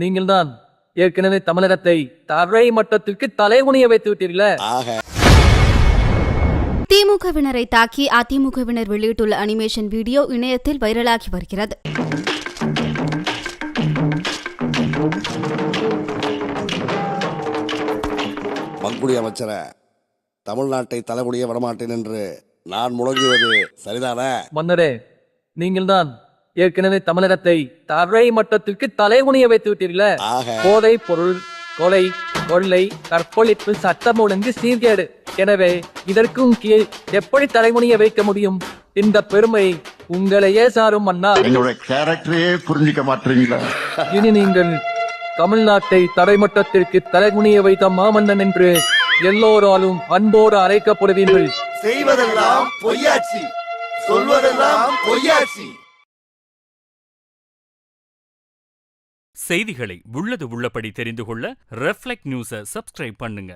நீங்கள்தான் ஏற்கனவே தமிழகத்தை தரை மட்டத்திற்கு தலைகுனிய வைத்து விட்டீர்களே. திமுகவினரை தாக்கி அதிமுகவினர் வெளியிட்டுள்ள அனிமேஷன் வீடியோ இணையத்தில் வைரலாகி வருகிறது. மங்குடி அமைச்சரை தமிழ்நாட்டை தலைமுடிய விடமாட்டேன் என்று நான் முழங்குவது சரிதானே? மன்னரே, நீங்கள்தான் ஏற்கனவே தமிழகத்தை தரை மட்டத்திற்கு தலைகுனிய வைத்து விட்டீர்களே. போதை பொருள், கொலை, கொள்ளை, கற்பழிப்பு, சட்டம் ஒழுங்கு சீர்கேடு. எனவே இதற்கும் கீழ் எப்படி தலைகுனிய வைக்க முடியும்? இந்த பெருமை உங்களையே சாரும் மன்னா. என்னோட கேரக்டரையே புரிஞ்சிக்க மாட்டீங்களா? இனி நீங்கள் தமிழ்நாட்டை தரைமட்டத்திற்கு தலைகுனிய வைத்த மாமன்னன் என்று எல்லோராலும் அன்போடு அழைக்கப்படுவீர்கள். செய்வதெல்லாம் பொய்யாச்சி, சொல்வதெல்லாம் பொய்யாச்சி. செய்திகளை உள்ளது உள்ளபடி தெரிந்து கொள்ள ரெஃப்ளெக்ட் நியூஸை சப்ஸ்கிரைப் பண்ணுங்க.